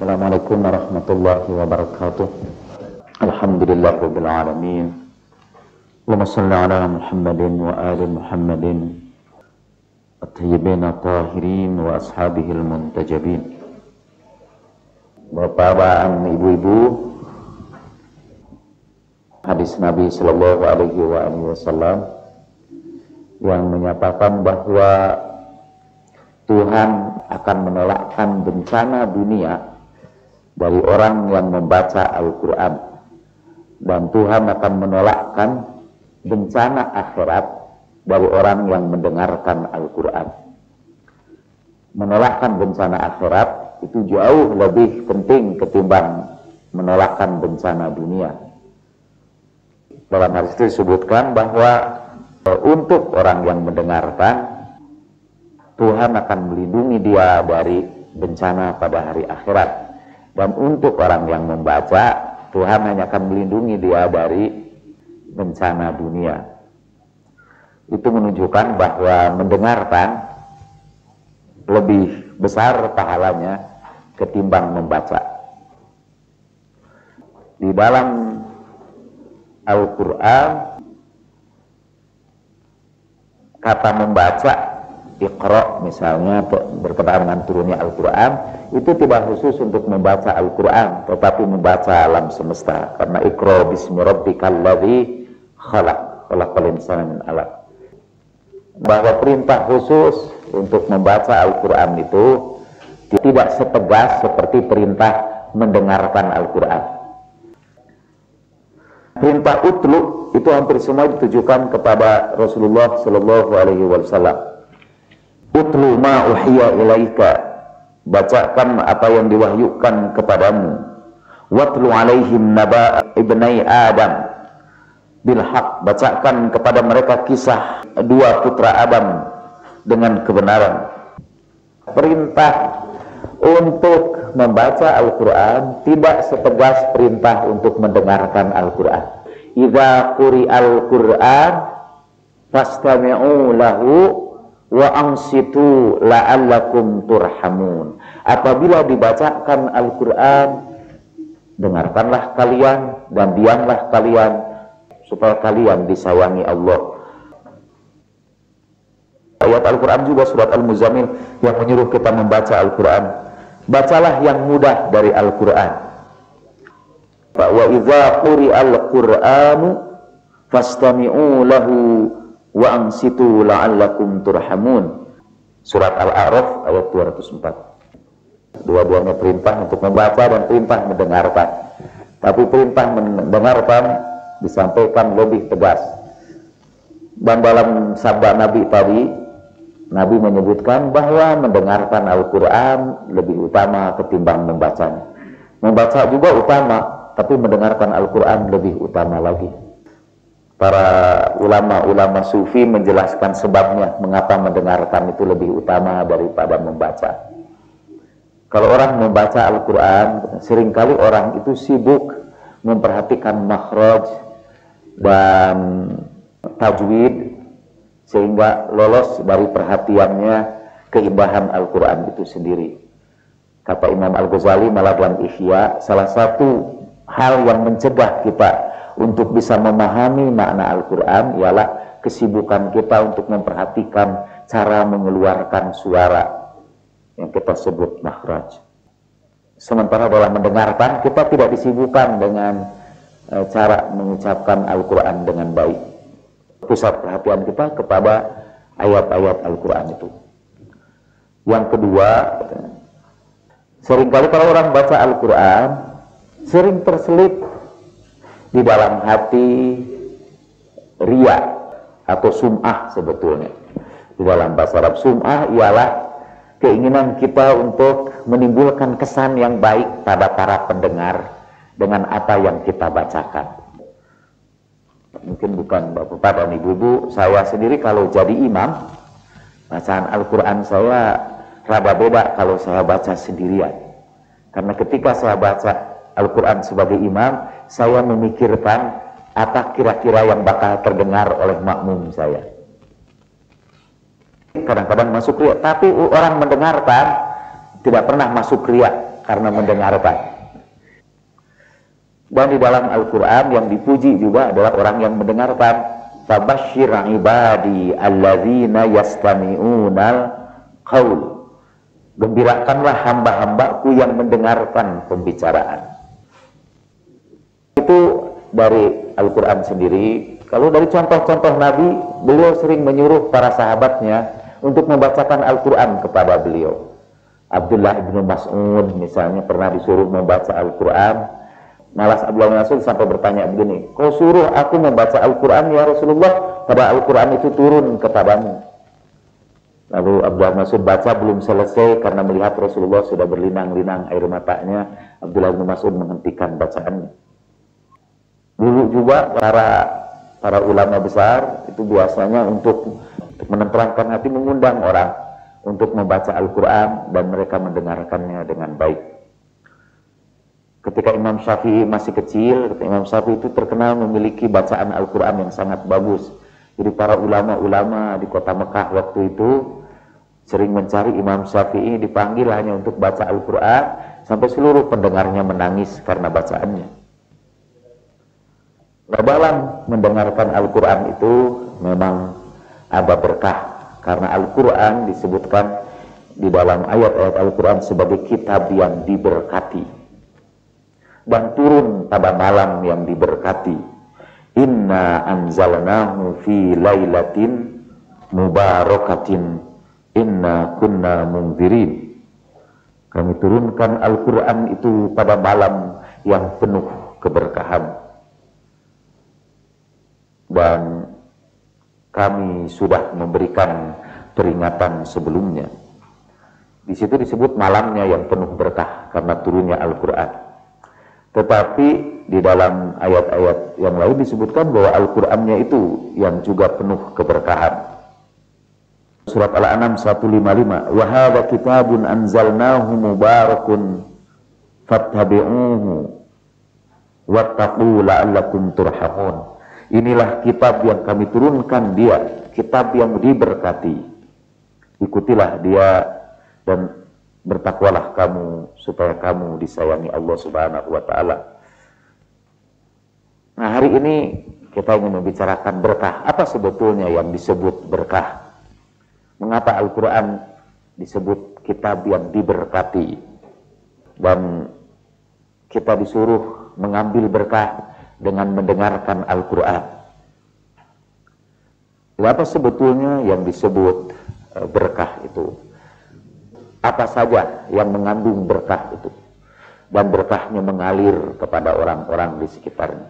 Assalamualaikum warahmatullahi wabarakatuh. Alhamdulillahirabbil alamin. Allahumma shalli ala Muhammadin wa ali Muhammadin at-tayyibin at-tahirin wa ashabihil muntajabin. Bapak-bapak, ibu-ibu, hadis Nabi sallallahu alaihi wasallam yang menyatakan bahwa Tuhan akan menolakkan bencana dunia dari orang yang membaca Al-Quran, dan Tuhan akan menolakkan bencana akhirat dari orang yang mendengarkan Al-Quran. Menolakkan bencana akhirat itu jauh lebih penting ketimbang menolakkan bencana dunia. Dalam hadis itu disebutkan bahwa untuk orang yang mendengarkan, Tuhan akan melindungi dia dari bencana pada hari akhirat. Dan untuk orang yang membaca, Tuhan hanya akan melindungi dia dari bencana dunia. Itu menunjukkan bahwa mendengarkan lebih besar pahalanya ketimbang membaca. Di dalam Al-Quran, kata membaca, Iqra misalnya, berkenaan dengan turunnya Al-Quran, itu tidak khusus untuk membaca Al-Quran, tetapi membaca alam semesta. Karena Iqra bismi rabbikal ladzi khalaqal insana min 'alaq. Bahwa perintah khusus untuk membaca Al-Quran itu tidak setegas seperti perintah mendengarkan Al-Quran. Perintah utlu itu hampir semua ditujukan kepada Rasulullah sallallahu alaihi wasallam. Utlu ma uhiya ilaika, bacakan apa yang diwahyukan kepadamu. Watlu alaihim naba ibnai Adam bil haq, bacakan kepada mereka kisah dua putra Adam dengan kebenaran. Perintah untuk membaca Al-Quran tidak setegas perintah untuk mendengarkan Al-Quran. Idza quri'al Quran fastami'u lahu wa ansitu la'allakum turhamun. Apabila dibacakan Al-Quran, dengarkanlah kalian dan diamlah kalian supaya kalian disayangi Allah. Ayat Al-Quran juga surat Al-Muzammil yang menyuruh kita membaca Al-Quran. Bacalah yang mudah dari Al-Quran. Wa idza quri'al Qur'anu fastami'u lahu wa ansitu la'allakum turhamun. Surat Al-A'raf ayat 204. Dua-duanya perintah untuk membaca dan perintah mendengarkan. Tapi perintah mendengarkan disampaikan lebih tegas. Dan dalam sabda Nabi tadi, Nabi menyebutkan bahwa mendengarkan Al-Quran lebih utama ketimbang membacanya. Membaca juga utama, tapi mendengarkan Al-Quran lebih utama lagi. Para ulama-ulama sufi menjelaskan sebabnya mengapa mendengarkan itu lebih utama daripada membaca. Kalau orang membaca Al-Quran, seringkali orang itu sibuk memperhatikan makhraj dan tajwid, sehingga lolos dari perhatiannya keindahan Al-Quran itu sendiri. Kata Imam Al-Ghazali malah dalam Ihya, salah satu hal yang mencegah kita untuk bisa memahami makna Al-Quran ialah kesibukan kita untuk memperhatikan cara mengeluarkan suara yang kita sebut makhraj. Sementara dalam mendengarkan kita tidak disibukkan dengan cara mengucapkan Al-Quran dengan baik. Pusat perhatian kita kepada ayat-ayat Al-Quran itu. Yang kedua, seringkali kalau orang baca Al-Quran sering terselip di dalam hati riya atau sum'ah sebetulnya. Di dalam bahasa Arab, sum'ah ialah keinginan kita untuk menimbulkan kesan yang baik pada para pendengar dengan apa yang kita bacakan. Mungkin bukan bapak-bapak dan ibu-ibu, saya sendiri kalau jadi imam, bacaan Al-Quran saya rada beda kalau saya baca sendirian. Karena ketika saya baca Al-Quran sebagai imam, saya memikirkan apa kira-kira yang bakal terdengar oleh makmum saya. Kadang-kadang masuk riya, tapi orang mendengarkan tidak pernah masuk riya. karena mendengarkan. Dan di dalam Al-Quran yang dipuji juga adalah orang yang mendengarkan. Fabashshir ibadi alladzina yastami'unal qaul. Gembirakanlah hamba-hambaku yang mendengarkan pembicaraan. Itu dari Al-Quran sendiri. Kalau dari contoh-contoh Nabi, beliau sering menyuruh para sahabatnya untuk membacakan Al-Quran kepada beliau. Abdullah ibnu Mas'ud misalnya pernah disuruh membaca Al-Quran. Malas Abdullah bin Mas'ud sampai bertanya begini, kau suruh aku membaca Al-Quran ya Rasulullah, padahal Al-Quran itu turun kepadamu. Lalu Abdullah bin Mas'ud baca belum selesai karena melihat Rasulullah sudah berlinang-linang air matanya. Abdullah bin Mas'ud menghentikan bacaannya. Dulu juga para ulama besar itu biasanya untuk menenteramkan hati mengundang orang untuk membaca Al-Quran dan mereka mendengarkannya dengan baik. Ketika Imam Syafi'i masih kecil, Imam Syafi'i itu terkenal memiliki bacaan Al-Quran yang sangat bagus. Jadi para ulama-ulama di kota Mekah waktu itu sering mencari Imam Syafi'i, dipanggil hanya untuk baca Al-Quran, sampai seluruh pendengarnya menangis karena bacaannya. Dalam mendengarkan Al-Quran itu memang ada berkah, karena Al-Quran disebutkan di dalam ayat-ayat Al-Quran sebagai kitab yang diberkati dan turun pada malam yang diberkati. Inna anzalnahu fi lailatin mubarakatin inna kunna munzirin. Kami turunkan Al-Quran itu pada malam yang penuh keberkahan dan kami sudah memberikan peringatan sebelumnya. Di situ disebut malamnya yang penuh berkah karena turunnya Al-Quran. Tetapi di dalam ayat-ayat yang lain disebutkan bahwa Al-Qur'annya itu yang juga penuh keberkahan. Surat Al-An'am 155, wa hadza kitabun anzalnahu mubarakun fattabi'uhu wattaqu la'allakum turhamun. Inilah kitab yang kami turunkan, dia kitab yang diberkati. Ikutilah dia dan bertakwalah kamu supaya kamu disayangi Allah Subhanahu wa taala. Nah, hari ini kita ingin membicarakan berkah. Apa sebetulnya yang disebut berkah? Mengapa Al-Quran disebut kitab yang diberkati? Dan kita disuruh mengambil berkah dengan mendengarkan Al-Quran. Apa sebetulnya yang disebut berkah itu? Apa saja yang mengandung berkah itu? Dan berkahnya mengalir kepada orang-orang di sekitarnya.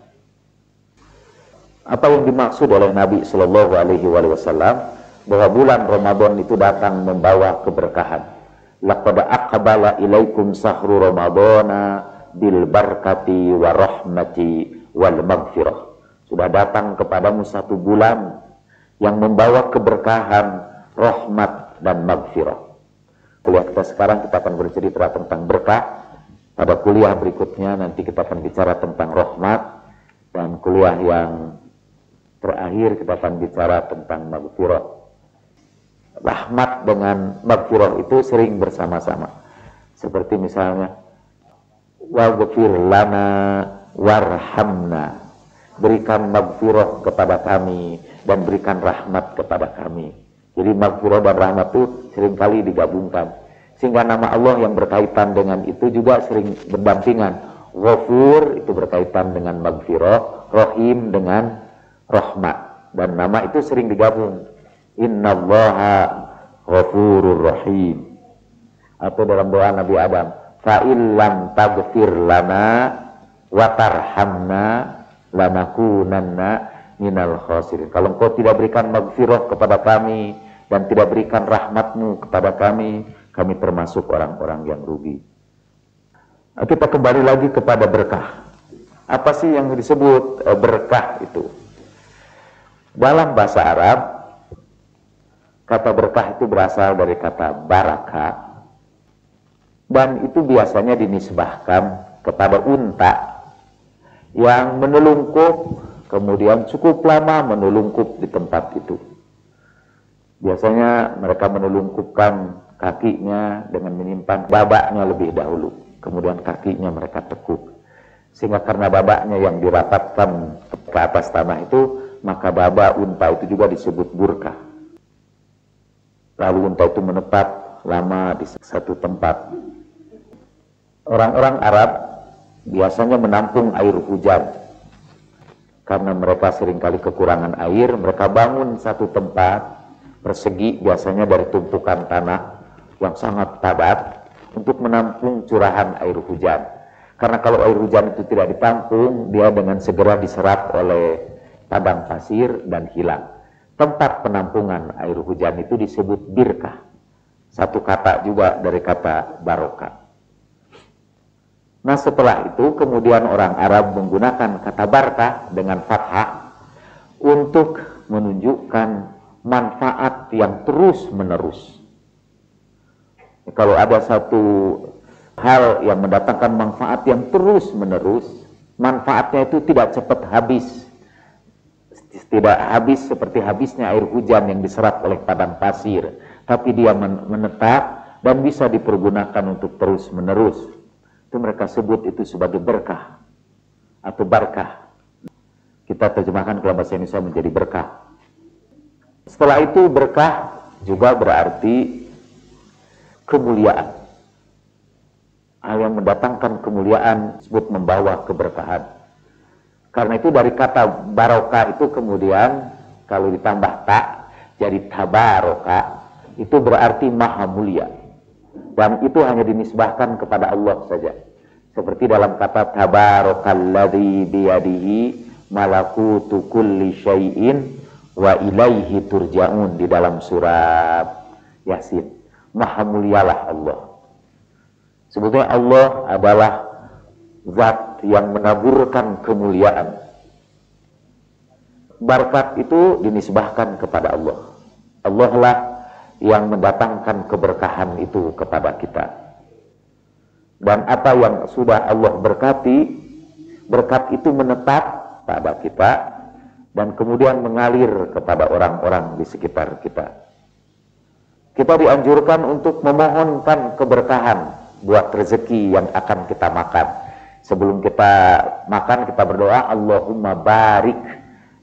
Apa yang dimaksud oleh Nabi Shallallahu Alaihi Wasallam bahwa bulan Ramadan itu datang membawa keberkahan. Laqad aqbala ilaikum sahru Ramadana bil barakati wa rahmati wal maghfirah. Sudah datang kepadamu satu bulan yang membawa keberkahan, rahmat dan maghfirah. Kuliah kita sekarang kita akan bercerita tentang berkah. Pada kuliah berikutnya nanti kita akan bicara tentang rahmat, dan kuliah yang terakhir kita akan bicara tentang maghfirah. Rahmat dengan maghfirah itu sering bersama-sama. Seperti misalnya waghfir lana warhamna, berikan maghfirah kepada kami dan berikan rahmat kepada kami. Jadi maghfirah dan rahmat itu seringkali digabungkan, sehingga nama Allah yang berkaitan dengan itu juga sering berdampingan. Ghafur itu berkaitan dengan maghfirah, Rahim dengan rahmat, dan nama itu sering digabung. Innallaha ghafurur rahim. Atau dalam doa Nabi Adam, fa'il lam taghfir lana wa tarhamna lanakunanna minal khasirin. Kalau engkau tidak berikan maghfirah kepada kami dan tidak berikan rahmatmu kepada kami termasuk orang-orang yang rugi. Nah, kita kembali lagi kepada berkah. Apa sih yang disebut berkah itu? Dalam bahasa Arab, kata berkah itu berasal dari kata baraka, dan itu biasanya dinisbahkan kepada unta yang menelungkup, kemudian cukup lama menelungkup di tempat itu. Biasanya mereka menelungkupkan kakinya dengan menyimpan babaknya lebih dahulu. kemudian kakinya mereka tekuk. Sehingga karena babaknya yang dirapatkan ke atas tanah itu, maka baba unta itu juga disebut burka. Lalu unta itu menetap lama di satu tempat. Orang-orang Arab biasanya menampung air hujan. Karena mereka seringkali kekurangan air, mereka bangun satu tempat persegi biasanya dari tumpukan tanah yang sangat padat untuk menampung curahan air hujan. Karena kalau air hujan itu tidak ditampung, dia dengan segera diserap oleh padang pasir dan hilang. Tempat penampungan air hujan itu disebut birkah. Satu kata juga dari kata barokah. Nah setelah itu kemudian orang Arab menggunakan kata barkah dengan fathah untuk menunjukkan manfaat yang terus menerus. Kalau ada satu hal yang mendatangkan manfaat yang terus menerus, manfaatnya itu tidak cepat habis. Tidak habis seperti habisnya air hujan yang diserap oleh padang pasir, tapi dia menetap dan bisa dipergunakan untuk terus menerus. Itu mereka sebut itu sebagai berkah atau barkah. Kita terjemahkan ke bahasa Indonesia menjadi berkah. Setelah itu berkah juga berarti kemuliaan. Hal yang mendatangkan kemuliaan disebut membawa keberkahan. Karena itu dari kata barokah itu kemudian kalau ditambah tak jadi tabarokah, itu berarti maha mulia. Dan itu hanya dinisbahkan kepada Allah saja. Seperti dalam kata tabarakalladzi biyadihi malakutu kulli syai'in wa ilaihi turja'un di dalam surat Yasin. Maha mulialah Allah. Sebetulnya Allah adalah zat yang menaburkan kemuliaan. Berkat itu dinisbahkan kepada Allah. Allah lah yang mendatangkan keberkahan itu kepada kita. Dan apa yang sudah Allah berkati, berkat itu menetap pada kita dan kemudian mengalir kepada orang-orang di sekitar kita. Kita dianjurkan untuk memohonkan keberkahan buat rezeki yang akan kita makan. Sebelum kita makan, kita berdoa, Allahumma barik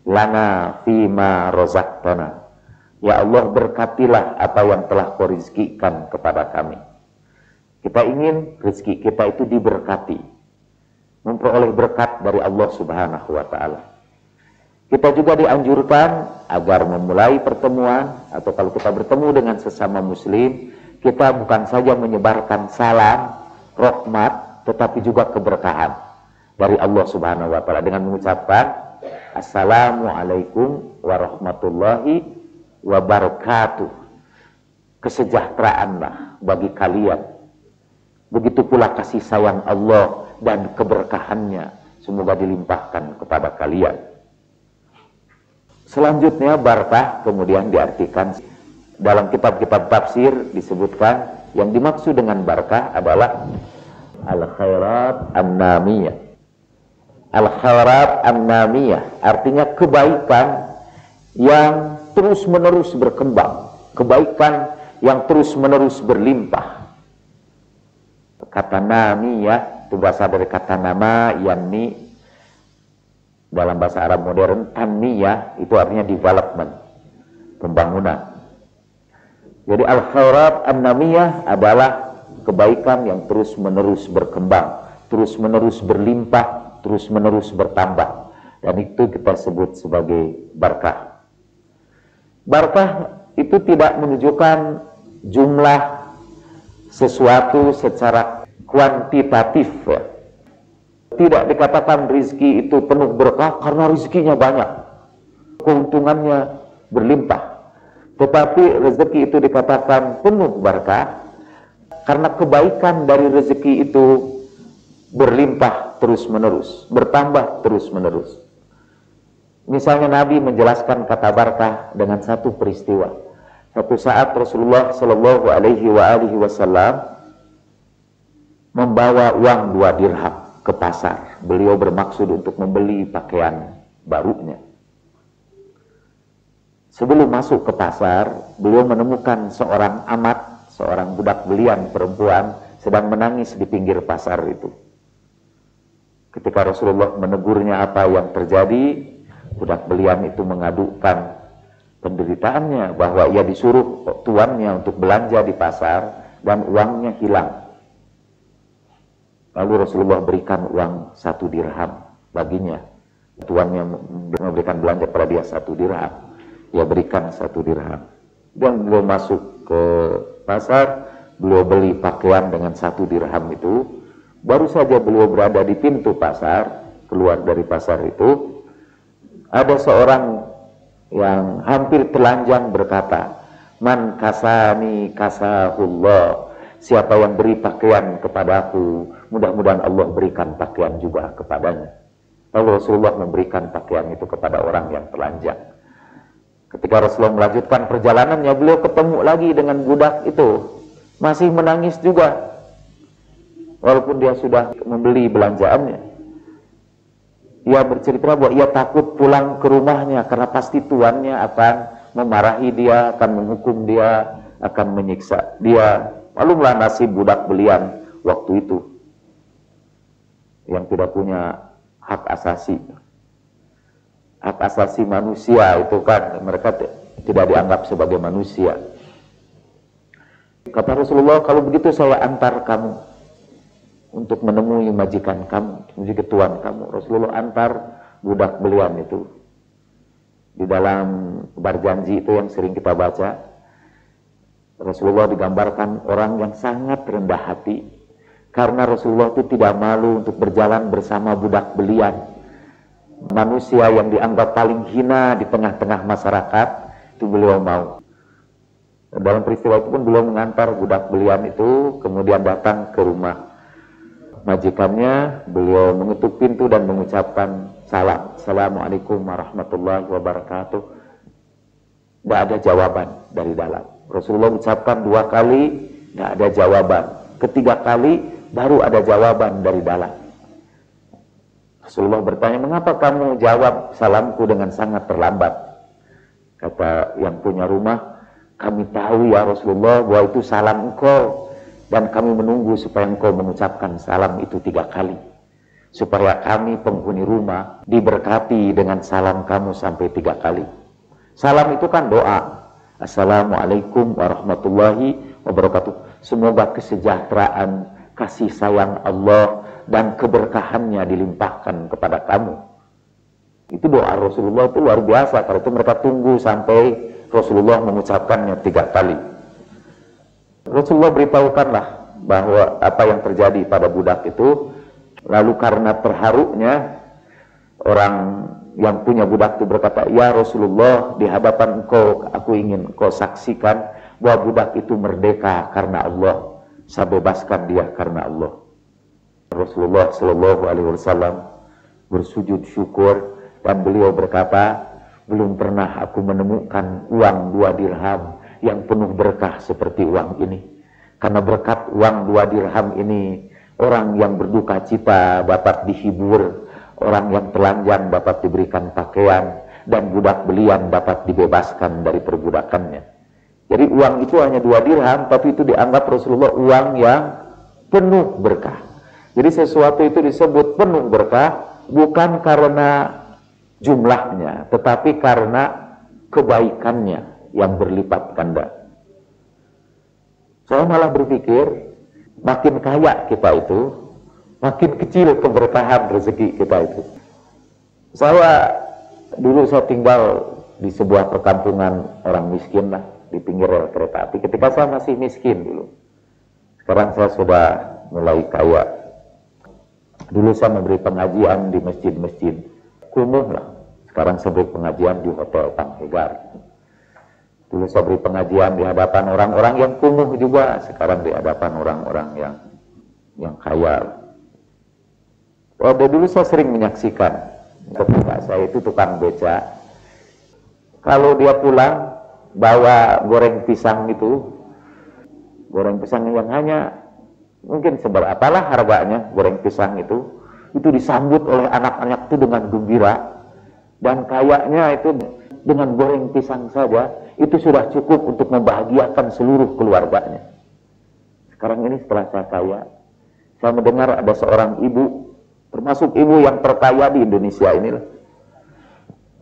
lana fima rozaqtana. Ya Allah, berkatilah apa yang telah kau rizkikan kepada kami. Kita ingin rezeki kita itu diberkati, memperoleh berkat dari Allah Subhanahu wa ta'ala. Kita juga dianjurkan agar memulai pertemuan, atau kalau kita bertemu dengan sesama muslim, kita bukan saja menyebarkan salam, rahmat, tetapi juga keberkahan dari Allah Subhanahu wa ta'ala dengan mengucapkan Assalamualaikum warahmatullahi wabarakatuh. Kesejahteraanlah bagi kalian. Begitu pula kasih sayang Allah dan keberkahannya semoga dilimpahkan kepada kalian. Selanjutnya barakah kemudian diartikan dalam kitab-kitab tafsir disebutkan yang dimaksud dengan barakah adalah al-khairat an-namiyah. Al-khairat an-namiyah artinya kebaikan yang terus-menerus berkembang, kebaikan yang terus-menerus berlimpah. Kata namiyah itu berasal dari kata nama, yanni dalam bahasa Arab modern. Tanmiyah itu artinya development, pembangunan. Jadi al-khairat an-namiyah adalah kebaikan yang terus-menerus berkembang, terus-menerus berlimpah, terus-menerus bertambah. Dan itu kita sebut sebagai barakah. Barakah itu tidak menunjukkan jumlah sesuatu secara kuantitatif, ya. Tidak dikatakan rizki itu penuh berkah karena rizkinya banyak, keuntungannya berlimpah. Tetapi rezeki itu dikatakan penuh berkah karena kebaikan dari rezeki itu berlimpah terus-menerus, bertambah terus-menerus. Misalnya Nabi menjelaskan kata barakah dengan satu peristiwa. Satu saat Rasulullah Shallallahu Alaihi Wasallam membawa uang 2 dirham ke pasar. Beliau bermaksud untuk membeli pakaian barunya. Sebelum masuk ke pasar, beliau menemukan seorang amat, seorang budak belian perempuan sedang menangis di pinggir pasar itu. Ketika Rasulullah menegurnya apa yang terjadi, budak belian itu mengadukan penderitaannya bahwa ia disuruh tuannya untuk belanja di pasar dan uangnya hilang. Lalu Rasulullah berikan uang 1 dirham baginya. Tuannya memberikan belanja pada dia 1 dirham. Ia berikan 1 dirham. Dan beliau masuk ke pasar, beliau beli pakaian dengan 1 dirham itu. Baru saja beliau berada di pintu pasar, keluar dari pasar itu, ada seorang yang hampir telanjang berkata, "Man kasani kasahullah." Siapa yang beri pakaian kepadaku, mudah-mudahan Allah berikan pakaian juga kepadanya. Lalu Rasulullah memberikan pakaian itu kepada orang yang telanjang. Ketika Rasulullah melanjutkan perjalanannya, beliau ketemu lagi dengan budak itu, masih menangis juga. Walaupun dia sudah membeli belanjaannya, ia bercerita bahwa ia takut pulang ke rumahnya karena pasti tuannya akan memarahi dia, akan menghukum dia, akan menyiksa dia. Maklumlah nasib budak belian waktu itu yang tidak punya hak asasi. Hak asasi manusia itu kan mereka tidak dianggap sebagai manusia. Kata Rasulullah, kalau begitu saya antar kamu untuk menemui majikan kamu, majikan tuan kamu. Rasulullah antar budak belian itu. Di dalam berjanji itu yang sering kita baca, Rasulullah digambarkan orang yang sangat rendah hati, karena Rasulullah itu tidak malu untuk berjalan bersama budak belian, manusia yang dianggap paling hina di tengah-tengah masyarakat. Itu beliau mau. Dalam peristiwa itu pun beliau mengantar budak belian itu, kemudian datang ke rumah majikannya. Beliau mengetuk pintu dan mengucapkan salam, "Assalamualaikum warahmatullahi wabarakatuh." Tidak ada jawaban dari dalam. Rasulullah ucapkan 2 kali, tidak ada jawaban. Ketiga kali baru ada jawaban dari dalam. Rasulullah bertanya, "Mengapa kamu jawab salamku dengan sangat terlambat?" Kata yang punya rumah, "Kami tahu ya Rasulullah bahwa itu salam engkau, dan kami menunggu supaya engkau mengucapkan salam itu 3 kali, supaya kami penghuni rumah diberkati dengan salam kamu sampai 3 kali. Salam itu kan doa. Assalamualaikum warahmatullahi wabarakatuh. Semoga kesejahteraan, kasih sayang Allah dan keberkahannya dilimpahkan kepada kamu." Itu doa Rasulullah, itu luar biasa. Kalau itu mereka tunggu sampai Rasulullah mengucapkannya 3 kali. Rasulullah beritahukanlah bahwa apa yang terjadi pada budak itu. Lalu karena terharunya, orang yang punya budak itu berkata, "Ya Rasulullah, di hadapan engkau aku ingin engkau saksikan bahwa budak itu merdeka karena Allah. Saya bebaskan dia karena Allah." Rasulullah Shallallahu Alaihi Wasallam bersujud syukur dan beliau berkata, "Belum pernah aku menemukan uang 2 dirham yang penuh berkah seperti uang ini. Karena berkat uang 2 dirham ini, orang yang berduka cita dapat dihibur, orang yang telanjang dapat diberikan pakaian, dan budak belian dapat dibebaskan dari perbudakannya." Jadi uang itu hanya 2 dirham, tapi itu dianggap Rasulullah uang yang penuh berkah. Jadi sesuatu itu disebut penuh berkah bukan karena jumlahnya, tetapi karena kebaikannya yang berlipat ganda. Saya malah berpikir, makin kaya kita itu, makin kecil keberkahan rezeki kita itu. Dulu saya tinggal di sebuah perkampungan orang miskin lah, di pinggir rel kereta api. Ketika saya masih miskin dulu. Sekarang saya sudah mulai kaya. Dulu saya memberi pengajian di masjid-masjid kumuh lah. Sekarang saya beri pengajian di Hotel Tanghegar. Dulu saya beri pengajian di hadapan orang-orang yang kumuh juga. Sekarang di hadapan orang-orang yang kaya. Dulu saya sering menyaksikan ketika saya itu tukang beca. Kalau dia pulang bawa goreng pisang itu, goreng pisang yang hanya mungkin seberapalah harganya goreng pisang itu disambut oleh anak-anak itu dengan gembira, dan kayaknya itu dengan goreng pisang saja itu sudah cukup untuk membahagiakan seluruh keluarganya. Sekarang ini setelah saya kaya, saya mendengar ada seorang ibu, termasuk ibu yang terkaya di Indonesia ini,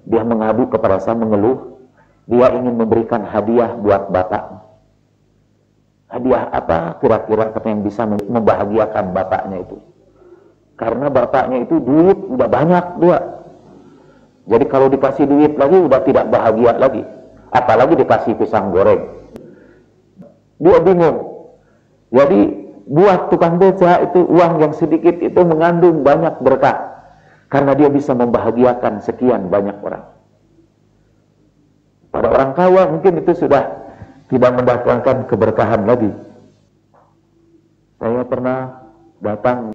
dia mengadu kepada saya, mengeluh, dia ingin memberikan hadiah buat bapak. Hadiah apa kira-kira yang bisa membahagiakan bapaknya itu? Karena bapaknya itu duit udah banyak dia. Jadi kalau dikasih duit lagi udah tidak bahagia lagi. Apalagi dikasih pisang goreng. Dia bingung. Jadi buat tukang beca itu uang yang sedikit itu mengandung banyak berkah. Karena dia bisa membahagiakan sekian banyak orang. Pada orang kaya mungkin itu sudah tidak mendatangkan keberkahan lagi. Saya pernah datang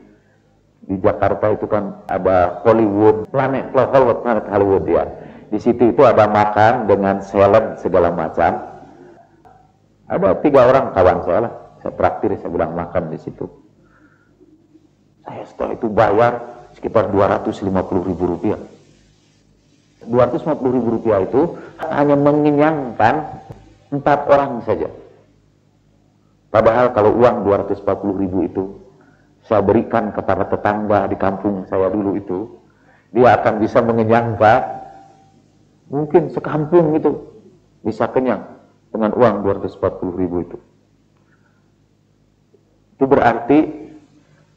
di Jakarta, itu kan ada Hollywood, planet Hollywood ya. Di situ itu ada makan dengan salad segala macam. Ada 3 orang kawan saya lah, saya traktir, saya bilang makan di situ. Saya setelah itu bayar sekitar 250.000 rupiah. 250.000 rupiah itu hanya mengenyangkan 4 orang saja. Padahal kalau uang 240.000 itu saya berikan kepada tetangga di kampung saya dulu itu, dia akan bisa mengenyangkan mungkin sekampung itu bisa kenyang dengan uang 240.000 itu. Itu berarti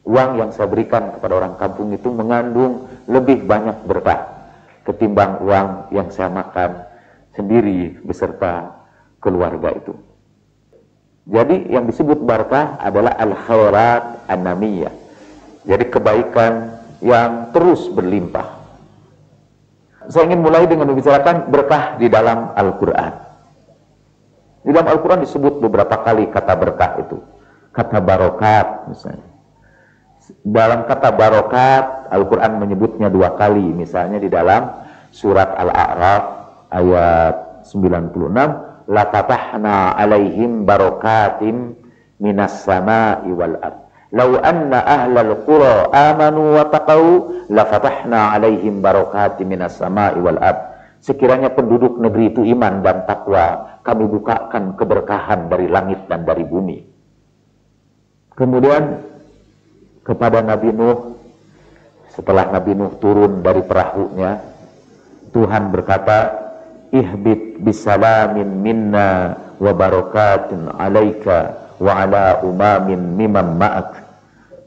uang yang saya berikan kepada orang kampung itu mengandung lebih banyak berkah ketimbang uang yang saya makan sendiri beserta keluarga itu. Jadi yang disebut barakah adalah al-khairat an-namiyah. Jadi kebaikan yang terus berlimpah. Saya ingin mulai dengan membicarakan berkah di dalam Al-Quran. Di dalam Al-Quran disebut beberapa kali kata berkah itu. Kata barokat misalnya. Dalam kata barokat, Al-Quran menyebutnya 2 kali. Misalnya di dalam surat Al-A'raf ayat 96. La fatahna alaihim barakatim minas sama'i wal ard. Lau anna ahlal qura amanu wa taqau la fatahna alaihim barakatim minas sama'i wal ard. Sekiranya penduduk negeri itu iman dan takwa, kami bukakan keberkahan dari langit dan dari bumi. Kemudian kepada Nabi Nuh, setelah Nabi Nuh turun dari perahunya, Tuhan berkata, ihbit bisalamin minna wa barakatin alaika wa ala umamin mimam ma'ak.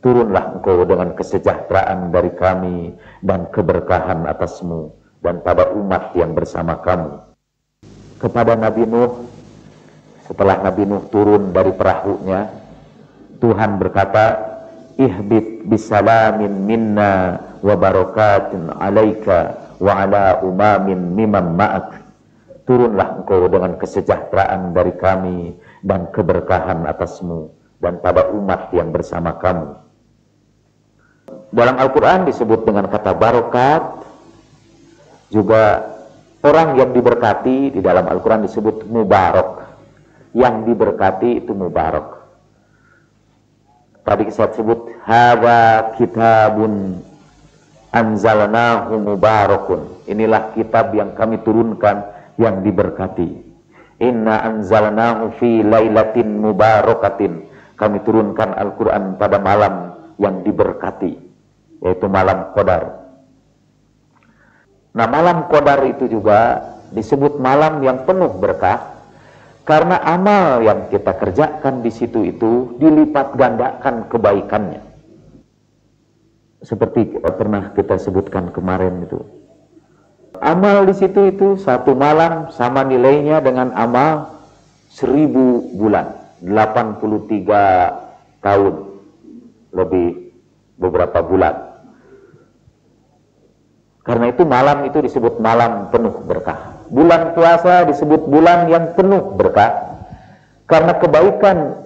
Turunlah engkau dengan kesejahteraan dari kami dan keberkahan atasmu dan pada umat yang bersama kamu. Kepada Nabi Nuh, setelah Nabi Nuh turun dari perahunya, Tuhan berkata, ihbit bisalamin minna wa barakatin alaika wa ala umamin mimam ma'ak. Turunlah engkau dengan kesejahteraan dari kami dan keberkahan atasmu dan pada umat yang bersama kamu. Dalam Al-Quran disebut dengan kata barokat. Juga orang yang diberkati di dalam Al-Quran disebut mubarak. Yang diberkati itu mubarak. Tadi saya sebut hadza kitabun anzalnahu mubarakun. Inilah kitab yang kami turunkan yang diberkati. Inna anzalnahu fi lailatin mubarakatin. Kami turunkan Al-Quran pada malam yang diberkati, yaitu malam Qadar. Nah, malam Qadar itu juga disebut malam yang penuh berkah karena amal yang kita kerjakan di situ itu dilipat gandakan kebaikannya. Seperti pernah kita sebutkan kemarin itu. Amal di situ itu 1 malam sama nilainya dengan amal 1000 bulan, 83 tahun lebih beberapa bulan. Karena itu malam itu disebut malam penuh berkah. Bulan puasa disebut bulan yang penuh berkah karena kebaikan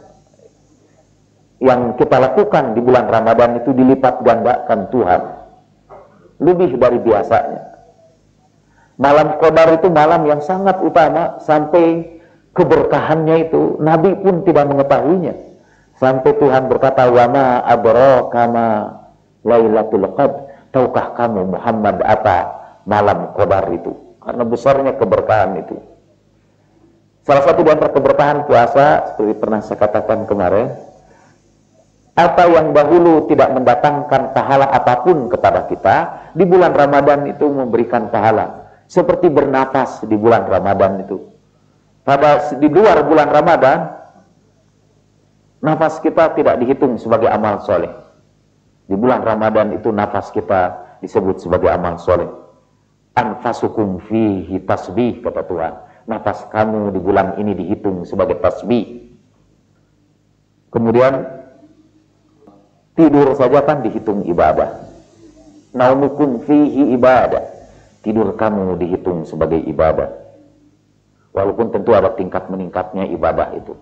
yang kita lakukan di bulan Ramadan itu dilipat gandakan Tuhan lebih dari biasanya. Malam Qadar itu malam yang sangat utama, sampai keberkahannya itu Nabi pun tidak mengetahuinya. Sampai Tuhan berkata, wa ma adraka ma lailatul qadr. Tahukah kamu Muhammad apa malam Qadar itu? Karena besarnya keberkahan itu. Salah satu di antara keberkahan puasa, seperti pernah saya katakan kemarin, Apa yang dahulu tidak mendatangkan pahala apapun kepada kita, di bulan Ramadan itu memberikan pahala. Seperti bernapas di bulan Ramadan itu. Di luar bulan Ramadan, nafas kita tidak dihitung sebagai amal soleh. Di bulan Ramadan itu nafas kita disebut sebagai amal soleh. Anfasukum fihi tasbih, kata Tuhan. Nafas kamu di bulan ini dihitung sebagai tasbih. Kemudian tidur saja kan dihitung ibadah. Naumukum fihi ibadah. Tidur kamu dihitung sebagai ibadah. Walaupun tentu ada tingkat meningkatnya ibadah itu.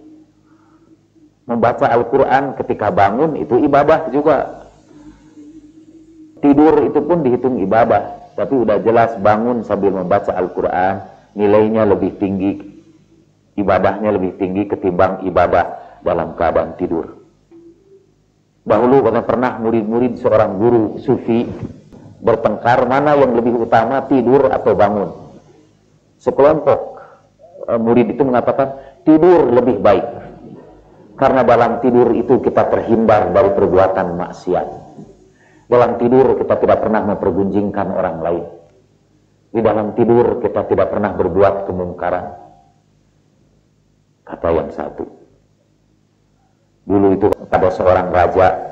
Membaca Al-Quran ketika bangun itu ibadah juga. Tidur itu pun dihitung ibadah. Tapi udah jelas bangun sambil membaca Al-Quran, nilainya lebih tinggi, ibadahnya lebih tinggi ketimbang ibadah dalam keadaan tidur. Dahulu pernah murid-murid seorang guru sufi bertengkar mana yang lebih utama, tidur atau bangun. Sekelompok murid itu mengatakan tidur lebih baik, karena dalam tidur itu kita terhindar dari perbuatan maksiat. Dalam tidur kita tidak pernah mempergunjingkan orang lain. Di dalam tidur kita tidak pernah berbuat kemungkaran. Kata yang satu. Dulu itu ada seorang raja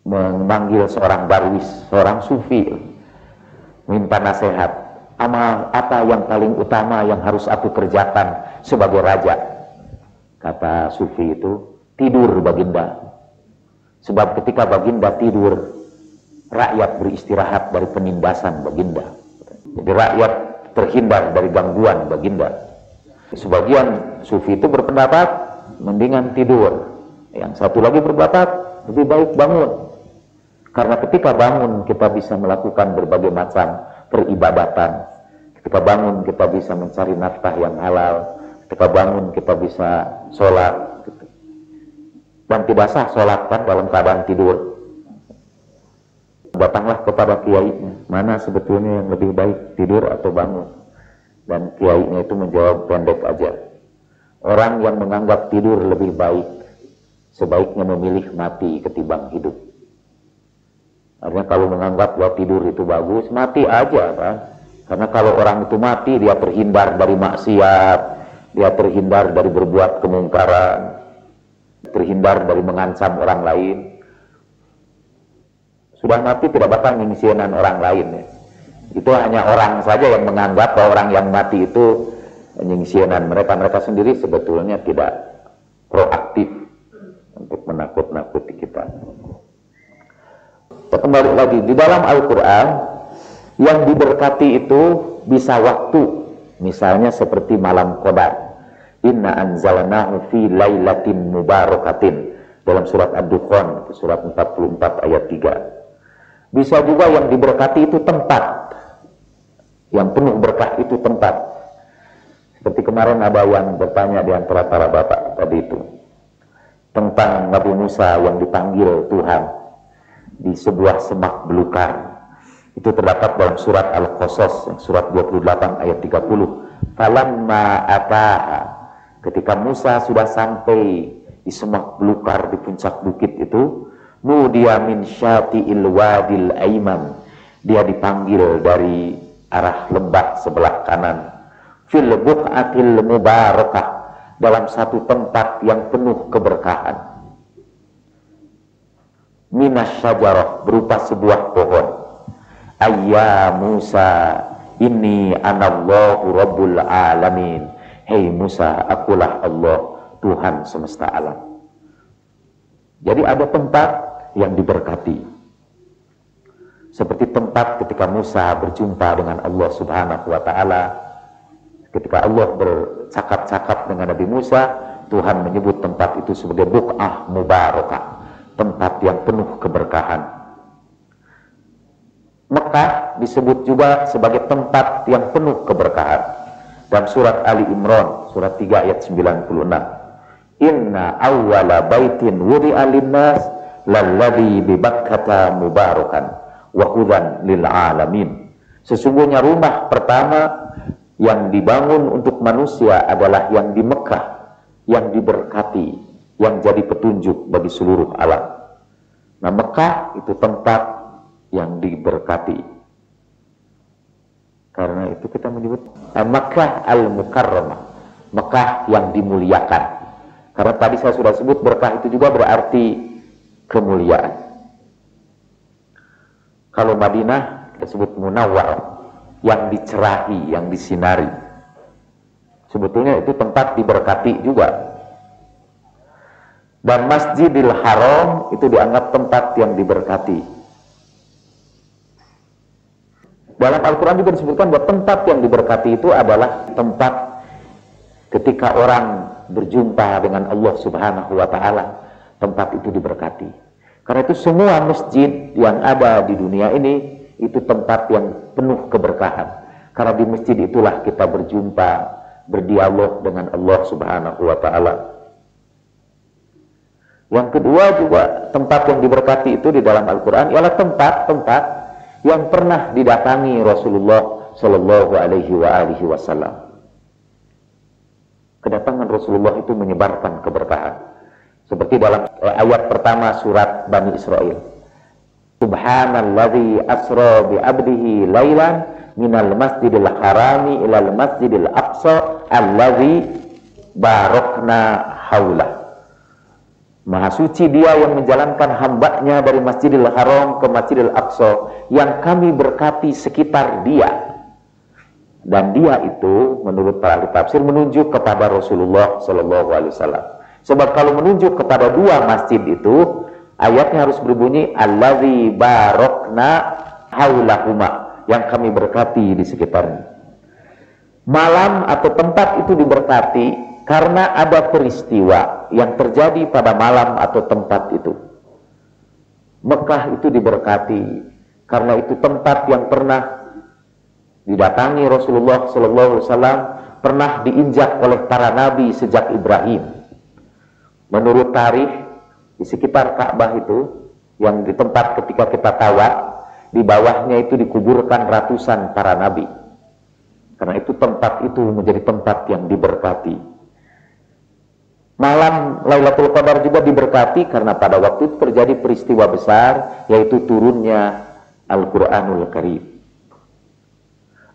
memanggil seorang darwis, seorang sufi, minta nasihat. Amal apa yang paling utama yang harus aku kerjakan sebagai raja? Kata sufi itu, tidur baginda. Sebab ketika baginda tidur, rakyat beristirahat dari penindasan baginda. Jadi rakyat terhindar dari gangguan baginda. Sebagian sufi itu berpendapat mendingan tidur. Yang satu lagi berpendapat lebih baik bangun. Karena ketika bangun kita bisa melakukan berbagai macam peribadatan. Ketika bangun kita bisa mencari nafkah yang halal. Ketika bangun kita bisa sholat. Dan tidak sah sholat kan dalam keadaan tidur. Datanglah kepada kiainya, mana sebetulnya yang lebih baik, tidur atau bangun? Dan kiainya itu menjawab pendek aja. Orang yang menganggap tidur lebih baik, sebaiknya memilih mati ketimbang hidup. Artinya kalau menganggap bahwa tidur itu bagus, mati aja kan. Karena kalau orang itu mati, dia terhindar dari maksiat, dia terhindar dari berbuat kemungkaran, terhindar dari mengancam orang lain. Sudah mati tidak bakal nyingsienan orang lain ya. Itu hanya orang saja yang menganggap bahwa orang yang mati itu nyingsienan mereka. Mereka sendiri sebetulnya tidak proaktif untuk menakut-nakuti kita. Kembali lagi, di dalam Al-Quran yang diberkati itu bisa waktu. Misalnya seperti malam Qadar. Inna anzalnahu fi lailatin mubarakatin. Dalam surat Ad-Dukhan, surat 44 ayat 3. Bisa juga yang diberkati itu tempat. Yang penuh berkah itu tempat. Seperti kemarin ada yang bertanya di antara para bapak tadi itu. Tentang Nabi Musa yang dipanggil Tuhan di sebuah semak belukar. Itu terdapat dalam surat Al-Qasas, surat 28 ayat 30. Falamma ataha, ketika Musa sudah sampai di semak belukar di puncak bukit itu, nudiya min syati'il wadil aiman, dia dipanggil dari arah lembah sebelah kanan, fil buq'atil mubarakah, dalam satu tempat yang penuh keberkahan, minas syajarah, berupa sebuah pohon. Ayya Musa, inni anallahu rabbul alamin. Hei Musa, akulah Allah, Tuhan semesta alam. Jadi ada tempat yang diberkati. Seperti tempat ketika Musa berjumpa dengan Allah Subhanahu wa ta'ala. Ketika Allah bercakap-cakap dengan Nabi Musa, Tuhan menyebut tempat itu sebagai buq'ah mubarakah, tempat yang penuh keberkahan. Mekah disebut juga sebagai tempat yang penuh keberkahan. Dalam surat Ali Imran, surat 3 ayat 96. Inna awwala baitin wudi'a linnas lalladzi bi Bakkata mubarakan wa hudan lil alamin. Sesungguhnya rumah pertama yang dibangun untuk manusia adalah yang di Mekah, yang diberkati, yang jadi petunjuk bagi seluruh alam. Nah, Mekah itu tempat yang diberkati. Karena itu kita menyebut Makkah al-Mukarramah, Mekah yang dimuliakan. Karena tadi saya sudah sebut berkah itu juga berarti kemuliaan. Kalau Madinah kita sebut Munawwar, yang dicerahi, yang disinari. Sebetulnya itu tempat diberkati juga. Dan Masjidil Haram itu dianggap tempat yang diberkati. Dalam Al-Quran juga disebutkan bahwa tempat yang diberkati itu adalah tempat ketika orang berjumpa dengan Allah Subhanahu wa Ta'ala, tempat itu diberkati. Karena itu semua masjid yang ada di dunia ini itu tempat yang penuh keberkahan. Karena di masjid itulah kita berjumpa, berdialog dengan Allah Subhanahu wa Ta'ala. Yang kedua juga tempat yang diberkati itu di dalam Al-Quran ialah tempat-tempat yang pernah didatangi Rasulullah Shallallahu Alaihi Wasallam. Kedatangan Rasulullah itu menyebarkan keberkahan. Seperti dalam ayat pertama surat Bani Israel. Subhanalladzi asra bi abdihi lailan minal masjidil harami ilal masjidil aqsa alladzi barakna haulah. Maha suci dia yang menjalankan hambanya dari Masjidil Haram ke Masjidil Aqsa yang kami berkati sekitar dia. Dan dia itu menurut para ahli tafsir menunjuk kepada Rasulullah Sallallahu Alaihi Wasallam. Sebab kalau menunjuk kepada dua masjid itu, ayatnya harus berbunyi Allazi barakna haulahuma, yang kami berkati di sekitarnya. Malam atau tempat itu diberkati karena ada peristiwa yang terjadi pada malam atau tempat itu. Mekah itu diberkati karena itu tempat yang pernah didatangi Rasulullah SAW, pernah diinjak oleh para nabi sejak Ibrahim. Menurut tarikh di sekitar Ka'bah itu, yang di tempat ketika kita tawaf, di bawahnya itu dikuburkan ratusan para nabi. Karena itu tempat itu menjadi tempat yang diberkati. Malam Lailatul Qadar juga diberkati karena pada waktu itu terjadi peristiwa besar, yaitu turunnya Al-Quranul Karim.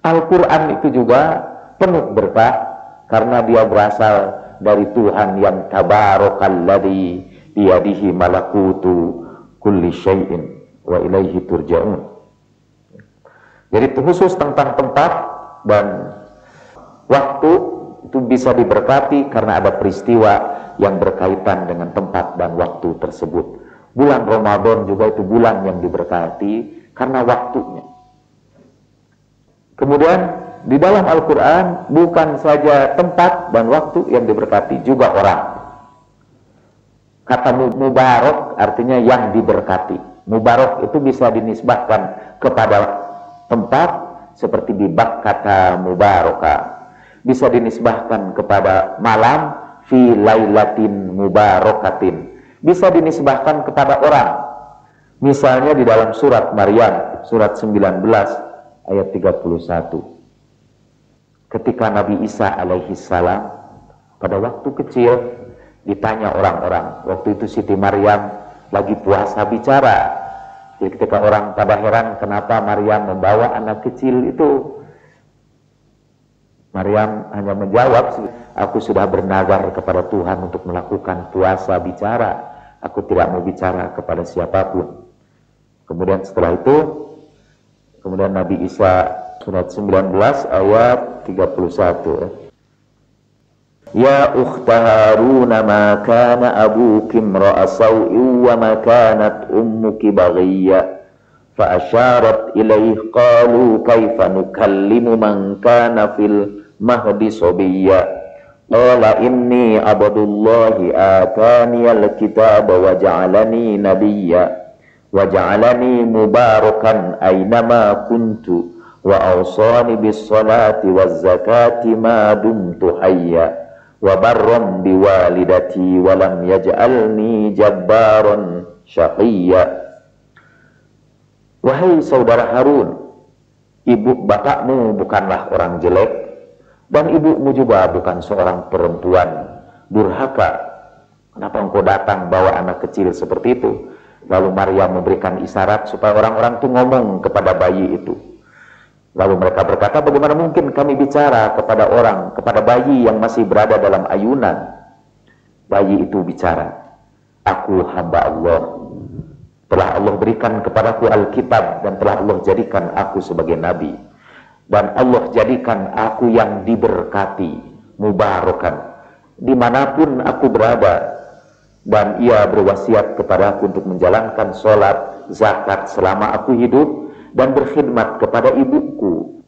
Al-Quran itu juga penuh berkah karena dia berasal dari Tuhan yang tabarakalladzi biyadihi malakutu kulli syai'in wa ilaihi turja'un. Jadi khusus tentang tempat dan waktu itu bisa diberkati karena ada peristiwa yang berkaitan dengan tempat dan waktu tersebut. Bulan Ramadan juga itu bulan yang diberkati karena waktunya. Kemudian di dalam Al-Quran bukan saja tempat dan waktu yang diberkati, juga orang. Kata mubarak artinya yang diberkati. Mubarak itu bisa dinisbahkan kepada tempat seperti di bab kata mubaraka. Bisa dinisbahkan kepada malam fi lailatin mubarakatin. Bisa dinisbahkan kepada orang. Misalnya di dalam surat Maryam, surat 19 ayat 31. Ketika Nabi Isa alaihi salam pada waktu kecil ditanya orang-orang. Waktu itu Siti Maryam lagi puasa bicara. Jadi ketika orang pada heran kenapa Maryam membawa anak kecil itu, Maryam hanya menjawab, aku sudah bernazar kepada Tuhan untuk melakukan puasa bicara. Aku tidak mau bicara kepada siapapun. Kemudian setelah itu, kemudian Nabi Isa surat 19 ayat 31. Ya ukhta Harun ma kana abuki imra'a saw'in wa ma kanat ummuki baghiyya. فأشارت إليه قالوا كيف نكلم من كان في المهد صبيا قال إني عبد الله آتاني الكتاب وجعلني نبيا وجعلني مباركا أينما كنت وأوصاني بالصلاة والزكاة ما دمت حيا وبرا بوالدتي ولم يجعلني جبارا شقيا. Wahai saudara Harun, ibu bapakmu bukanlah orang jelek, dan ibumu juga bukan seorang perempuan durhaka. Kenapa engkau datang bawa anak kecil seperti itu? Lalu Maryam memberikan isyarat supaya orang-orang itu ngomong kepada bayi itu. Lalu mereka berkata, bagaimana mungkin kami bicara kepada orang, kepada bayi yang masih berada dalam ayunan? Bayi itu bicara, aku hamba Allah. Telah Allah berikan kepadaku Alkitab dan telah Allah jadikan aku sebagai nabi. Dan Allah jadikan aku yang diberkati, mubarakan, dimanapun aku berada. Dan ia berwasiat kepadaku untuk menjalankan sholat, zakat selama aku hidup dan berkhidmat kepada ibuku.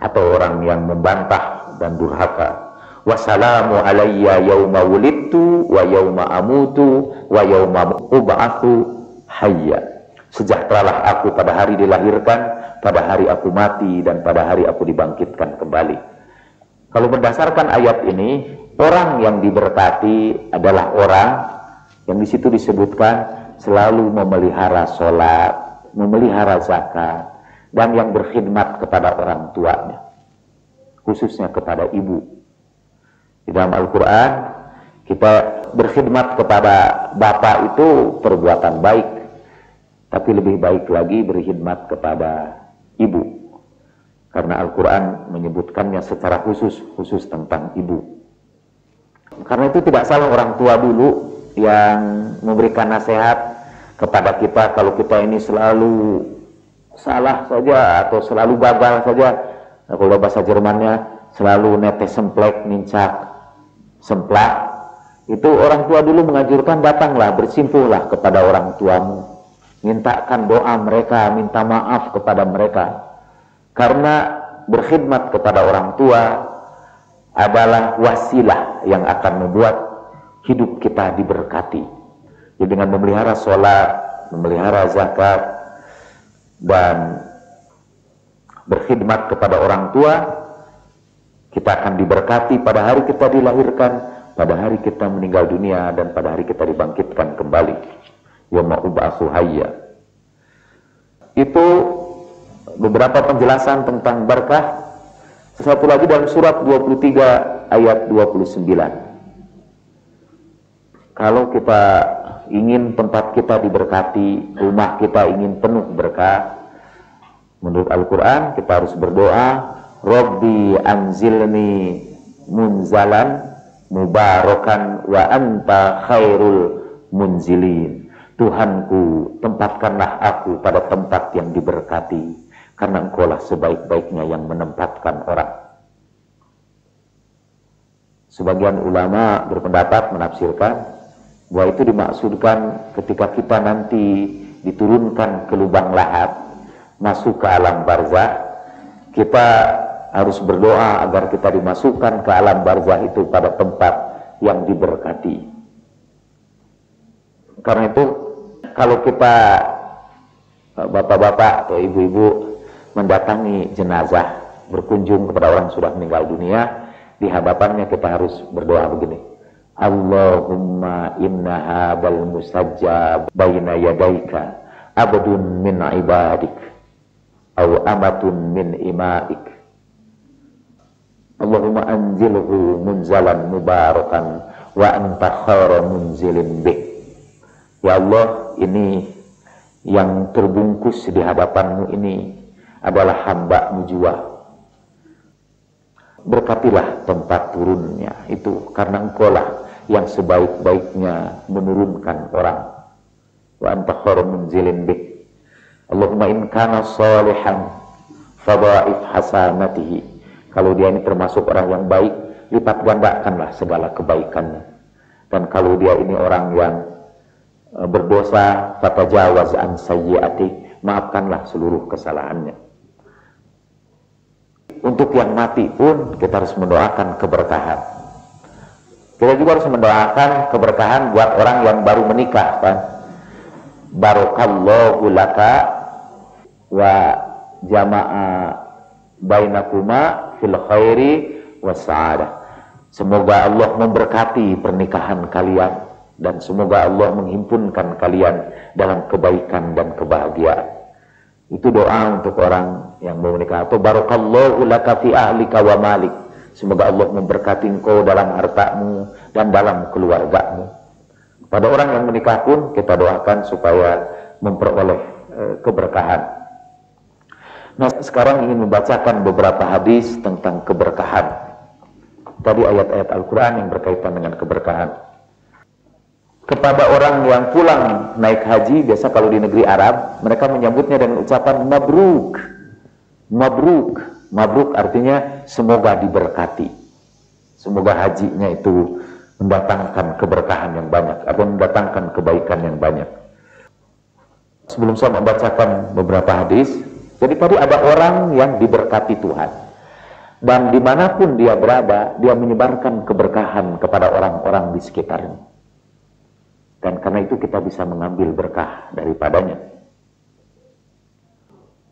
Atau orang yang membantah dan durhaka. Wassalamu alayya yawma wulidtu wa yawma amutu wa yawma ub'atsu hayya. Sejahteralah aku pada hari dilahirkan, pada hari aku mati, dan pada hari aku dibangkitkan kembali. Kalau berdasarkan ayat ini, orang yang diberkati adalah orang yang di situ disebutkan selalu memelihara sholat, memelihara zakat, dan yang berkhidmat kepada orang tuanya, khususnya kepada ibu. Di dalam Al-Quran, kita berkhidmat kepada bapak itu perbuatan baik, tapi lebih baik lagi berkhidmat kepada ibu. Karena Al-Quran menyebutkannya secara khusus tentang ibu. Karena itu tidak salah orang tua dulu yang memberikan nasihat kepada kita kalau kita ini selalu salah saja atau selalu gagal saja. Kalau bahasa Jermannya selalu netes semplek, nincak, semplak. Itu orang tua dulu menganjurkan, datanglah, bersimpuhlah kepada orang tuamu. Mintakan doa mereka, minta maaf kepada mereka. Karena berkhidmat kepada orang tua adalah wasilah yang akan membuat hidup kita diberkati. Jadi dengan memelihara sholat, memelihara zakat, dan berkhidmat kepada orang tua, kita akan diberkati pada hari kita dilahirkan, pada hari kita meninggal dunia, dan pada hari kita dibangkitkan kembali. Yawma ub'atsu hayya. Itu beberapa penjelasan tentang berkah. Satu lagi dalam surat 23 ayat 29. Kalau kita ingin tempat kita diberkati, rumah kita ingin penuh berkah, menurut Al-Quran kita harus berdoa, Rabbi anzilni munzalan mubarakan wa anta khairul munzilin. Tuhanku, tempatkanlah aku pada tempat yang diberkati, karena engkaulah sebaik-baiknya yang menempatkan orang. Sebagian ulama berpendapat menafsirkan bahwa itu dimaksudkan ketika kita nanti diturunkan ke lubang lahat, masuk ke alam barzakh, kita harus berdoa agar kita dimasukkan ke alam barzakh itu pada tempat yang diberkati. Karena itu kalau kita, bapak-bapak atau ibu-ibu, mendatangi jenazah, berkunjung kepada orang sudah meninggal dunia, di hadapannya kita harus berdoa begini, Allahumma inna hadal mustajab baina yadaika abdun min ibadik aw amatun min imaik, Allahumma anzilhu munzalan mubarakan wa anta khairu munzilin bih. Ya Allah, ini yang terbungkus di hadapanmu ini adalah hamba-Mu jua. Berkatilah tempat turunnya itu, karena Engkaulah yang sebaik-baiknya menurunkan orang. Wa anta khairu munzilin bih. Allahumma in kana salihan fadha'if hasanatihi. Kalau dia ini termasuk orang yang baik, lipat gandakanlah segala kebaikannya. Dan kalau dia ini orang yang berdosa, fatajawaz an sayyi'ati, maafkanlah seluruh kesalahannya. Untuk yang mati pun kita harus mendoakan keberkahan. Kita juga harus mendoakan keberkahan buat orang yang baru menikah, kan? Barakallahu laka wa jama'a bainakuma fil khairi was sa'adah. Semoga Allah memberkati pernikahan kalian, dan semoga Allah menghimpunkan kalian dalam kebaikan dan kebahagiaan. Itu doa untuk orang yang mau menikah. Atau barakallahu laka fi ahlika wa malik. Semoga Allah memberkati engkau dalam hartamu dan dalam keluargamu. Pada orang yang menikah pun kita doakan supaya memperoleh keberkahan. Nah, sekarang ingin membacakan beberapa hadis tentang keberkahan. Tadi ayat-ayat Al-Quran yang berkaitan dengan keberkahan. Kepada orang yang pulang naik haji, biasa kalau di negeri Arab, mereka menyambutnya dengan ucapan mabruk. Mabruk. Mabruk artinya semoga diberkati. Semoga hajinya itu mendatangkan keberkahan yang banyak atau mendatangkan kebaikan yang banyak. Sebelum saya membacakan beberapa hadis, jadi tadi ada orang yang diberkati Tuhan. Dan dimanapun dia berada, dia menyebarkan keberkahan kepada orang-orang di sekitarnya. Dan karena itu kita bisa mengambil berkah daripadanya.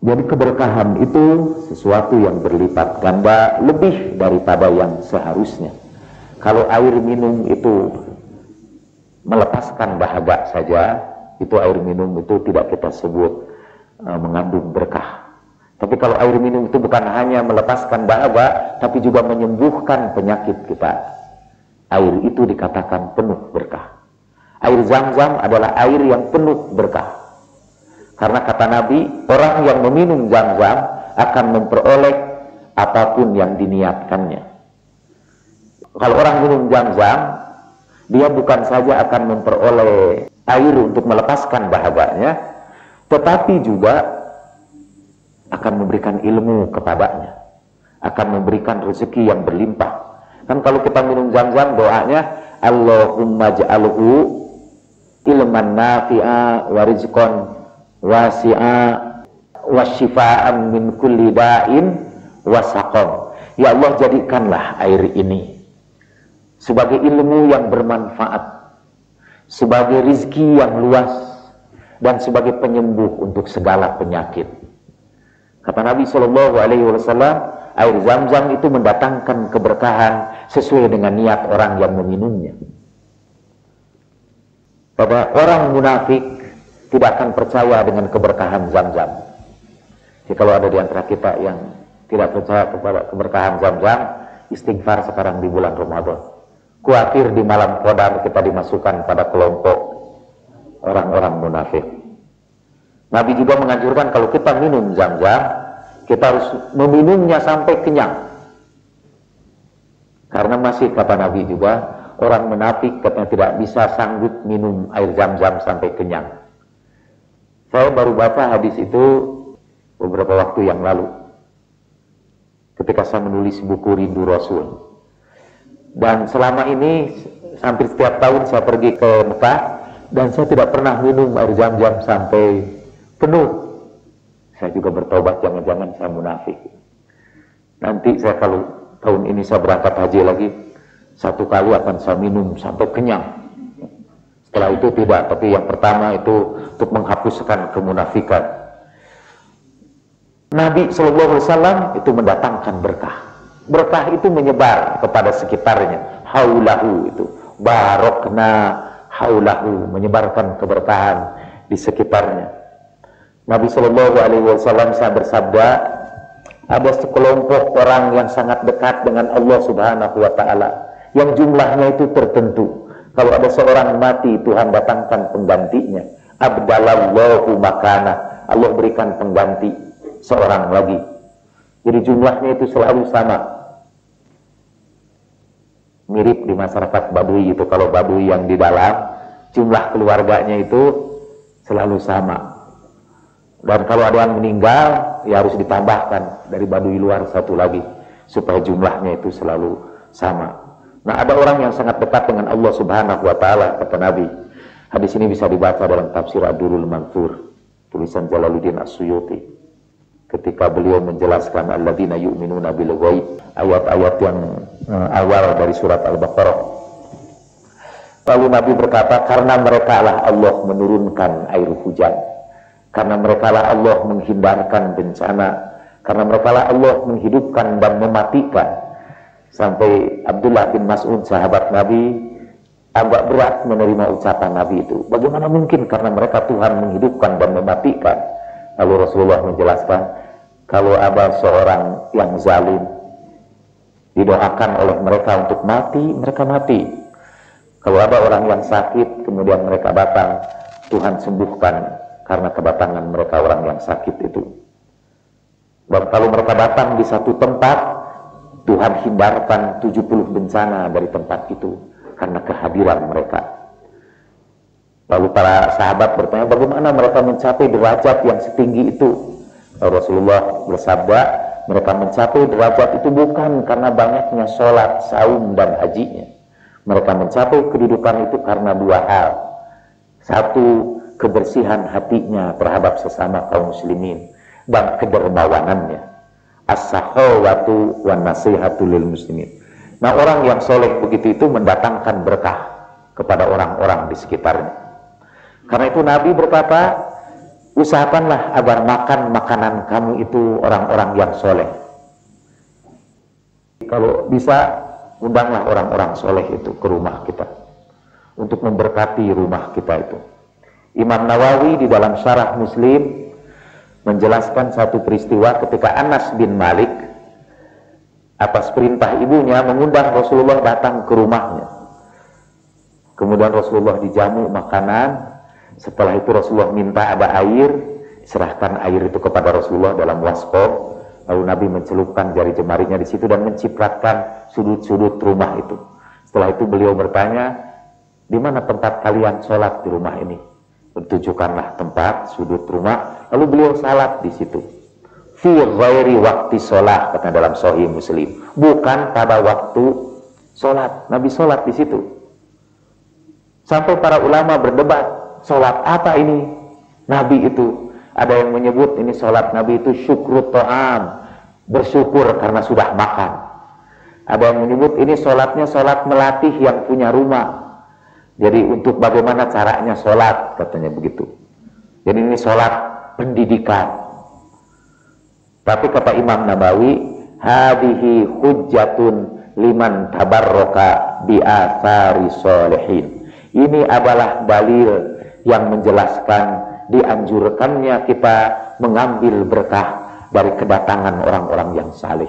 Jadi keberkahan itu sesuatu yang berlipat ganda lebih daripada yang seharusnya. Kalau air minum itu melepaskan dahaga saja, itu air minum itu tidak kita sebut mengandung berkah. Tapi kalau air minum itu bukan hanya melepaskan dahaga, tapi juga menyembuhkan penyakit kita, air itu dikatakan penuh berkah. Air Zam-Zam adalah air yang penuh berkah. Karena kata Nabi, orang yang meminum Zam-Zam akan memperoleh apapun yang diniatkannya. Kalau orang minum Zam-Zam, dia bukan saja akan memperoleh air untuk melepaskan dahaganya, tetapi juga akan memberikan ilmu kepadanya, akan memberikan rezeki yang berlimpah. Kan kalau kita minum Zam-Zam, doanya Allahumma ja'alhu ilman nafi'a wa rizqan wasi'a wa syifaan min kulli da'in wa saqam. Ya Allah, jadikanlah air ini sebagai ilmu yang bermanfaat, sebagai rizki yang luas, dan sebagai penyembuh untuk segala penyakit. Kata Nabi SAW, air Zam-Zam itu mendatangkan keberkahan sesuai dengan niat orang yang meminumnya. Pada orang munafik tidak akan percaya dengan keberkahan Zam-Zam. Jadi kalau ada di antara kita yang tidak percaya kepada keberkahan Zam-Zam, istighfar sekarang di bulan Ramadan. Khawatir di malam Qadar kita dimasukkan pada kelompok orang-orang munafik. Nabi juga menganjurkan kalau kita minum Zam-Zam, kita harus meminumnya sampai kenyang. Karena masih kata Nabi juga, orang munafik katanya tidak bisa sanggup minum air Zam-Zam sampai kenyang. Saya baru baca hadis itu beberapa waktu yang lalu, ketika saya menulis buku Rindu Rasul. Dan selama ini hampir setiap tahun saya pergi ke Mekah, dan saya tidak pernah minum air Zam-Zam sampai penuh. Saya juga bertobat, jangan-jangan saya munafik. Nanti saya kalau tahun ini saya berangkat haji lagi, satu kali akan saya minum sampai kenyang. Setelah itu tidak, tapi yang pertama itu untuk menghapuskan kemunafikan. Nabi SAW itu mendatangkan berkah. Berkah itu menyebar kepada sekitarnya. Haulahu itu, barokna haulahu, menyebarkan keberkahan di sekitarnya. Nabi SAW saya bersabda, ada sekelompok orang yang sangat dekat dengan Allah Subhanahu wa Ta'ala, yang jumlahnya itu tertentu. Kalau ada seorang mati, Tuhan datangkan penggantinya. Abdalallahu makana, Allah berikan pengganti seorang lagi. Jadi jumlahnya itu selalu sama. Mirip di masyarakat Baduy itu, kalau Baduy yang di dalam, jumlah keluarganya itu selalu sama. Dan kalau ada yang meninggal, ya harus ditambahkan dari Baduy luar satu lagi, supaya jumlahnya itu selalu sama. Nah, ada orang yang sangat dekat dengan Allah Subhanahu wa Ta'ala, kata Nabi. Hadis ini bisa dibaca dalam tafsir Ad-Durrul Mansur, tulisan Jalaluddin As-Suyuti, ketika beliau menjelaskan alladzina yu'minuna bil ghaib, ayat-ayat yang awal dari surat Al-Baqarah. Lalu Nabi berkata, karena mereka lah Allah menurunkan air hujan, karena mereka lah Allah menghindarkan bencana, karena mereka lah Allah menghidupkan dan mematikan. Sampai Abdullah bin Mas'ud, sahabat Nabi, agak berat menerima ucapan Nabi itu. Bagaimana mungkin, karena mereka Tuhan menghidupkan dan mematikan. Lalu Rasulullah menjelaskan, kalau ada seorang yang zalim, didoakan oleh mereka untuk mati, mereka mati. Kalau ada orang yang sakit, kemudian mereka datang, Tuhan sembuhkan karena kedatangan mereka orang yang sakit itu. Dan kalau mereka datang di satu tempat, Tuhan hindarkan 70 bencana dari tempat itu karena kehadiran mereka. Lalu para sahabat bertanya, bagaimana mereka mencapai derajat yang setinggi itu? Rasulullah bersabda, mereka mencapai derajat itu bukan karena banyaknya sholat, saum, dan hajinya. Mereka mencapai kedudukan itu karena dua hal. Satu, kebersihan hatinya terhadap sesama kaum muslimin, dan kedermawanannya. As-sakhawatu wan nasihatu lil muslimin. Nah, orang yang soleh begitu itu mendatangkan berkah kepada orang-orang di sekitarnya. Karena itu Nabi berkata, usahakanlah agar makan makanan kamu itu orang-orang yang soleh. Kalau bisa, undanglah orang-orang soleh itu ke rumah kita untuk memberkati rumah kita itu. Imam Nawawi di dalam Syarah Muslim menjelaskan satu peristiwa ketika Anas bin Malik atas perintah ibunya mengundang Rasulullah datang ke rumahnya. Kemudian Rasulullah dijamu makanan. Setelah itu Rasulullah minta ada air, serahkan air itu kepada Rasulullah dalam waskom. Lalu Nabi mencelupkan jari jemarinya di situ dan mencipratkan sudut-sudut rumah itu. Setelah itu beliau bertanya, di mana tempat kalian sholat di rumah ini? Tunjukkanlah tempat sudut rumah. Lalu beliau salat di situ. Fi ghairi waktu sholat, kata dalam Sahih Muslim. Bukan pada waktu sholat. Nabi sholat di situ. Sampai para ulama berdebat, sholat apa ini? Nabi itu. Ada yang menyebut ini sholat Nabi itu syukrut ta'am, bersyukur karena sudah makan. Ada yang menyebut ini sholatnya sholat melatih yang punya rumah. Jadi untuk bagaimana caranya sholat, katanya begitu. Jadi ini sholat pendidikan. Tapi kata Imam Nawawi, hadhihi hujjatun liman tabarroka bi'athari sholihin. Ini adalah dalil yang menjelaskan dianjurkannya kita mengambil berkah dari kedatangan orang-orang yang saleh.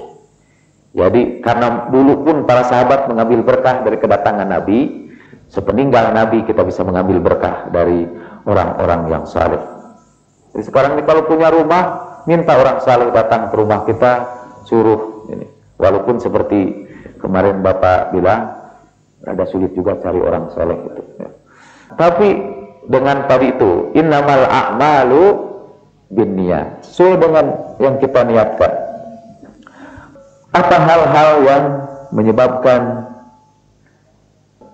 Jadi karena dulu pun para sahabat mengambil berkah dari kedatangan Nabi, sepeninggal Nabi kita bisa mengambil berkah dari orang-orang yang saleh. Jadi sekarang ini kalau punya rumah, minta orang saleh datang ke rumah kita, suruh ini. Walaupun seperti kemarin Bapak bilang, ada sulit juga cari orang saleh itu. Ya. Tapi dengan tadi itu, innamal a'malu binniyat, sesuai dengan yang kita niatkan. Apa hal-hal yang menyebabkan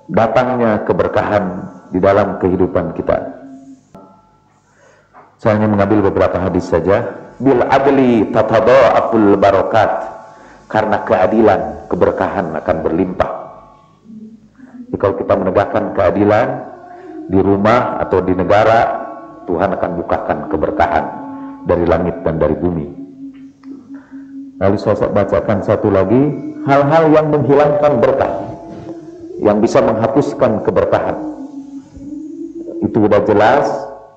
datangnya keberkahan di dalam kehidupan kita? Saya hanya mengambil beberapa hadis saja. Bil adli tatadha'aful barakat, karena keadilan keberkahan akan berlimpah. Jadi kalau kita menegakkan keadilan di rumah atau di negara, Tuhan akan bukakan keberkahan dari langit dan dari bumi. Lalu saya bacakan satu lagi, hal-hal yang menghilangkan berkah, yang bisa menghapuskan keberkahan. Itu sudah jelas,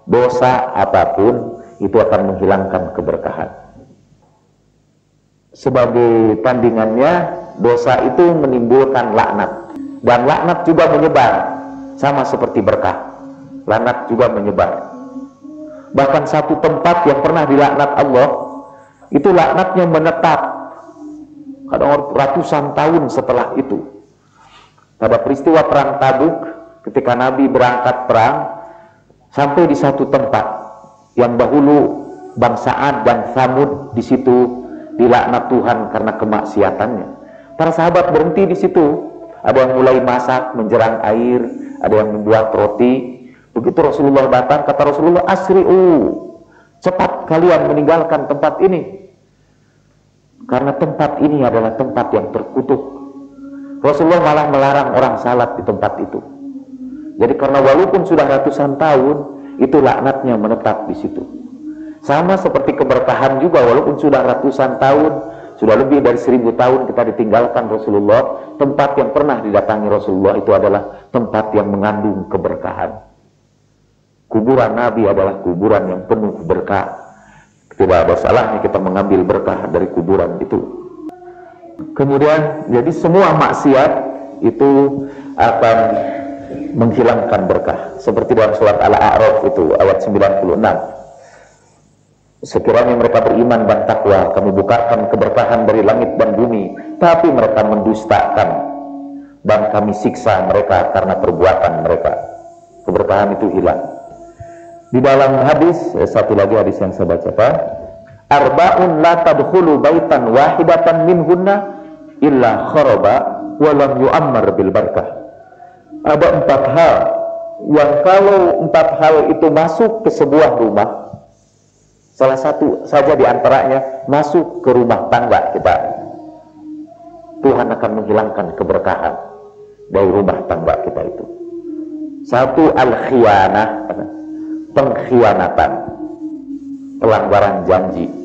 dosa apapun itu akan menghilangkan keberkahan. Sebagai tandingannya, dosa itu menimbulkan laknat, dan laknat juga menyebar. Sama seperti berkah, laknat juga menyebar. Bahkan satu tempat yang pernah dilaknat Allah, itu laknatnya menetap kadang ratusan tahun setelah itu. Pada peristiwa perang Tabuk, ketika Nabi berangkat perang, sampai di satu tempat yang dahulu bangsa Ad dan Tsamud di situ dilaknat Tuhan karena kemaksiatannya. Para sahabat berhenti di situ. Ada yang mulai masak, menjerang air, ada yang membuat roti. Begitu Rasulullah datang, kata Rasulullah, asri'u, cepat kalian meninggalkan tempat ini, karena tempat ini adalah tempat yang terkutuk. Rasulullah malah melarang orang salat di tempat itu. Jadi karena walaupun sudah ratusan tahun, itu laknatnya menetap di situ. Sama seperti keberkahan juga, walaupun sudah ratusan tahun, sudah lebih dari 1000 tahun kita ditinggalkan Rasulullah, tempat yang pernah didatangi Rasulullah itu adalah tempat yang mengandung keberkahan. Kuburan Nabi adalah kuburan yang penuh berkah. Tidak ada salahnya kita mengambil berkah dari kuburan itu. Kemudian jadi semua maksiat itu akan menghilangkan berkah. Seperti dalam surat Al-A'raf itu ayat 96. Sekiranya mereka beriman dan takwa, kami bukakan keberkahan dari langit dan bumi, tapi mereka mendustakan dan kami siksa mereka karena perbuatan mereka. Keberkahan itu hilang. Di dalam hadis, satu lagi hadis yang saya baca, Pak, arba'un la tadkhulu baitan wahidatan minhunna illa kharaba wa lam yu'ammar bil barakah. Ada 4 hal yang kalau 4 hal itu masuk ke sebuah rumah, salah satu saja di antaranya masuk ke rumah tangga kita, Tuhan akan menghilangkan keberkahan dari rumah tangga kita itu. Satu, al-khiyanah, pengkhianatan, pelanggaran janji.